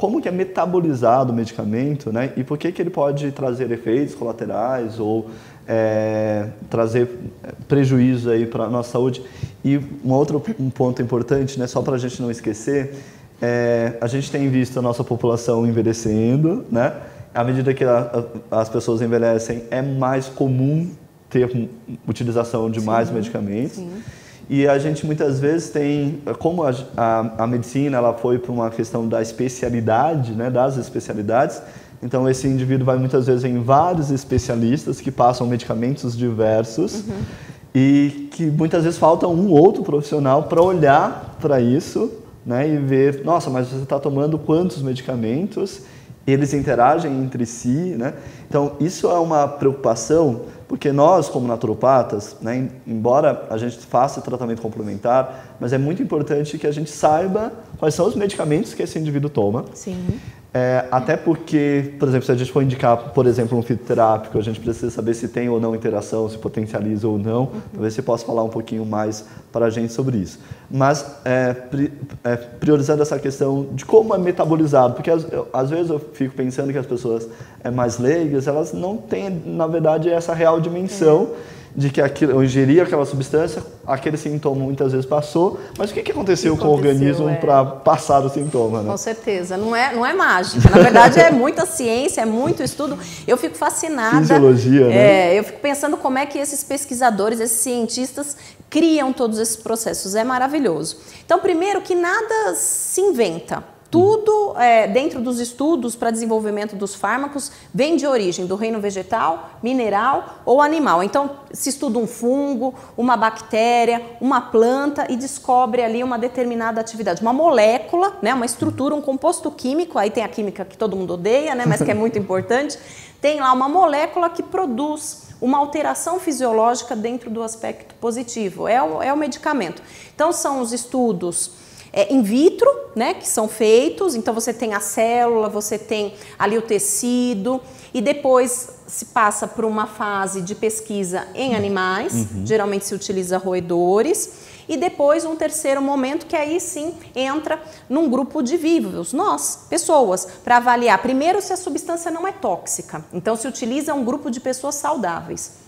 como que é metabolizado o medicamento, né? E por que ele pode trazer efeitos colaterais ou trazer prejuízo aí para a nossa saúde. E um ponto importante, né, só para a gente não esquecer, a gente tem visto a nossa população envelhecendo, né? À medida que as pessoas envelhecem, é mais comum ter utilização de mais medicamentos. Sim. E a gente muitas vezes tem, como a medicina ela foi para uma questão da especialidade, né, das especialidades, então esse indivíduo vai muitas vezes em vários especialistas que passam medicamentos diversos e que muitas vezes falta um outro profissional para olhar para isso, né, e ver, nossa, mas você está tomando quantos medicamentos? Eles interagem entre si, né? Então isso é uma preocupação, porque nós como naturopatas, né, embora a gente faça tratamento complementar, mas é muito importante que a gente saiba quais são os medicamentos que esse indivíduo toma. Sim. Até porque, por exemplo, se a gente for indicar, por exemplo, um fitoterápico, a gente precisa saber se tem ou não interação, se potencializa ou não. Talvez você possa falar um pouquinho mais para a gente sobre isso. Mas priorizando essa questão de como é metabolizado, porque às vezes eu fico pensando que as pessoas mais leigas, elas não têm, na verdade, essa real dimensão de que eu ingeri aquela substância, aquele sintoma muitas vezes passou, mas o que aconteceu com o organismo para passar o sintoma? Né? Com certeza, não é mágica, na verdade é muita ciência, é muito estudo, eu fico fascinada. Fisiologia, né? Eu fico pensando como é que esses pesquisadores, esses cientistas criam todos esses processos, é maravilhoso. Então, primeiro que nada se inventa. Tudo dentro dos estudos para desenvolvimento dos fármacos vem de origem do reino vegetal, mineral ou animal. Então, se estuda um fungo, uma bactéria, uma planta e descobre ali uma determinada atividade. Uma molécula, né, uma estrutura, um composto químico, aí tem a química que todo mundo odeia, né, mas que é muito importante. Tem lá uma molécula que produz uma alteração fisiológica dentro do aspecto positivo. É o medicamento. Então, são os estudos in vitro, né, que são feitos, então você tem a célula, você tem ali o tecido e depois se passa por uma fase de pesquisa em animais, geralmente se utiliza roedores, e depois um terceiro momento que aí sim entra num grupo de vivos, nós, pessoas, para avaliar primeiro se a substância não é tóxica, então se utiliza um grupo de pessoas saudáveis.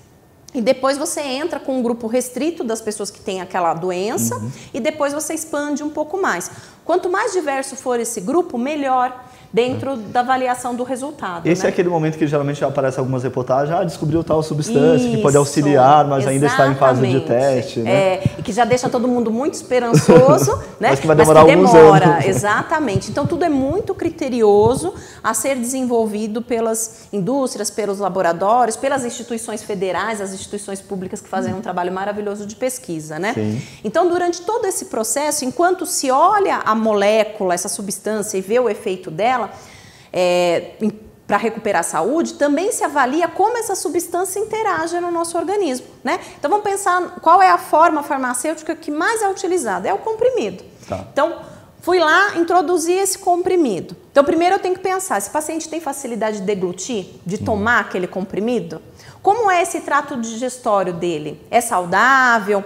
E depois você entra com um grupo restrito das pessoas que têm aquela doença e depois você expande um pouco mais. Quanto mais diverso for esse grupo, melhor dentro da avaliação do resultado. Esse é aquele momento que geralmente já aparece algumas reportagens, descobriu tal substância que pode auxiliar, mas ainda está em fase de teste. Né? E que já deixa todo mundo muito esperançoso, né? Mas que vai demorar alguns anos. Exatamente. Então tudo é muito criterioso a ser desenvolvido pelas indústrias, pelos laboratórios, pelas instituições federais, as instituições públicas que fazem um trabalho maravilhoso de pesquisa, né? Sim. Então durante todo esse processo, enquanto se olha a molécula, essa substância e vê o efeito dela, para recuperar a saúde, também se avalia como essa substância interage no nosso organismo, né? Então vamos pensar qual é a forma farmacêutica que mais é utilizada, é o comprimido. Tá. Então fui lá, introduzi esse comprimido. Então primeiro eu tenho que pensar, esse paciente tem facilidade de deglutir, de tomar aquele comprimido? Como é esse trato digestório dele? É saudável?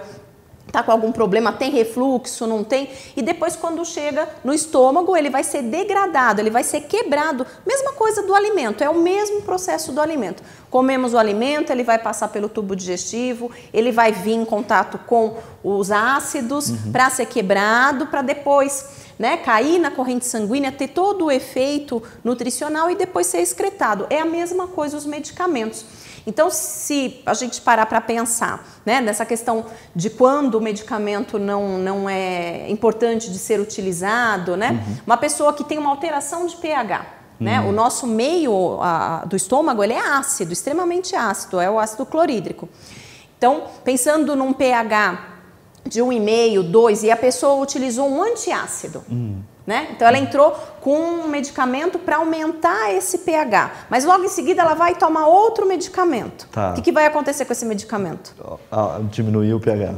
Está com algum problema, tem refluxo, não tem? E depois quando chega no estômago, ele vai ser degradado, ele vai ser quebrado. Mesma coisa do alimento, é o mesmo processo do alimento. Comemos o alimento, ele vai passar pelo tubo digestivo, ele vai vir em contato com os ácidos para ser quebrado, para depois, né, cair na corrente sanguínea, ter todo o efeito nutricional e depois ser excretado. É a mesma coisa os medicamentos. Então, se a gente parar para pensar, né, nessa questão de quando o medicamento não é importante de ser utilizado, né, uma pessoa que tem uma alteração de pH, né, o nosso meio do estômago ele é ácido, extremamente ácido, é o ácido clorídrico. Então, pensando num pH de 1,5, 2 e a pessoa utilizou um antiácido, né? Então ela entrou com um medicamento para aumentar esse pH, mas logo em seguida ela vai tomar outro medicamento. Tá. O que vai acontecer com esse medicamento? Diminuir o pH.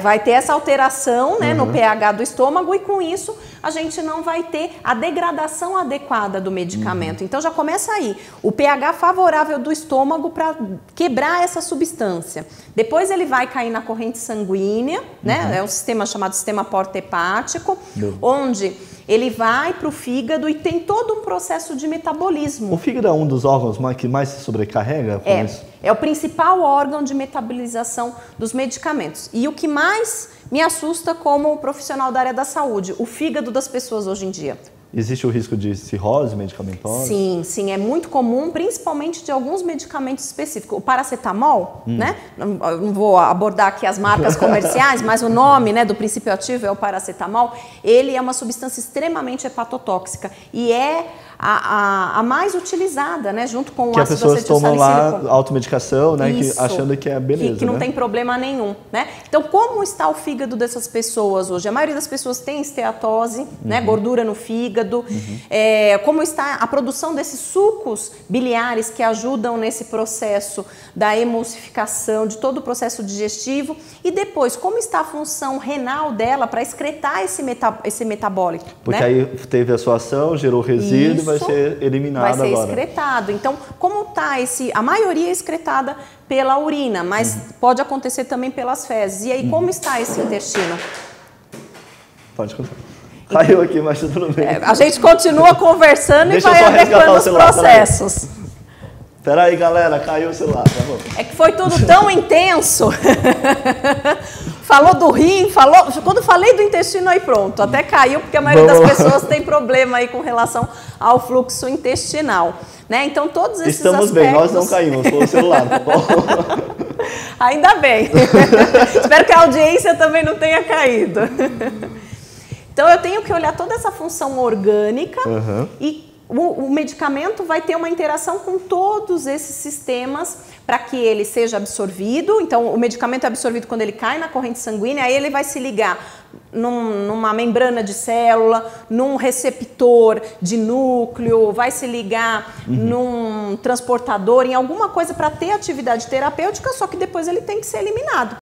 Vai ter essa alteração, né, no pH do estômago e com isso a gente não vai ter a degradação adequada do medicamento. Então já começa aí, o pH favorável do estômago para quebrar essa substância. Depois ele vai cair na corrente sanguínea, né? É um sistema chamado sistema porta-hepático, onde ele vai para o fígado e tem todo um processo de metabolismo. O fígado é um dos órgãos que mais se sobrecarrega com isso? É o principal órgão de metabolização dos medicamentos. E o que mais me assusta como profissional da área da saúde, o fígado das pessoas hoje em dia. Existe o risco de cirrose medicamentosa? Sim, sim, é muito comum, principalmente de alguns medicamentos específicos. O paracetamol, né? Não vou abordar aqui as marcas comerciais, mas o nome, né, do princípio ativo é o paracetamol. Ele é uma substância extremamente hepatotóxica e é a mais utilizada, né, junto com o ácido acetilsalicílico. Que as pessoas tomam lá automedicação, né, achando que é beleza, que não né? tem problema nenhum, né? Então, como está o fígado dessas pessoas hoje? A maioria das pessoas tem esteatose, né, gordura no fígado. Como está a produção desses sucos biliares que ajudam nesse processo da emulsificação, de todo o processo digestivo. E depois, como está a função renal dela para excretar esse metabólico? Porque né? aí teve a sua ação, gerou resíduo, vai ser eliminado agora. Vai ser excretado. Então, como está a maioria é excretada pela urina, mas pode acontecer também pelas fezes. E aí, como está esse intestino? Pode contar. Caiu aqui, mas tudo bem. A gente continua conversando e vai adequando os processos. Espera aí, galera, caiu o celular, tá bom? É que foi tudo tão intenso. Falou do rim, quando falei do intestino, aí pronto, até caiu, porque a maioria das pessoas tem problema aí com relação ao fluxo intestinal. Né? Então, todos esses Estamos aspectos... bem, nós não caímos, foi o celular, tá bom? Ainda bem. Espero que a audiência também não tenha caído. Então, eu tenho que olhar toda essa função orgânica e o medicamento vai ter uma interação com todos esses sistemas para que ele seja absorvido. Então, o medicamento é absorvido quando ele cai na corrente sanguínea, aí ele vai se ligar numa membrana de célula, num receptor de núcleo, vai se ligar num transportador, em alguma coisa para ter atividade terapêutica, só que depois ele tem que ser eliminado.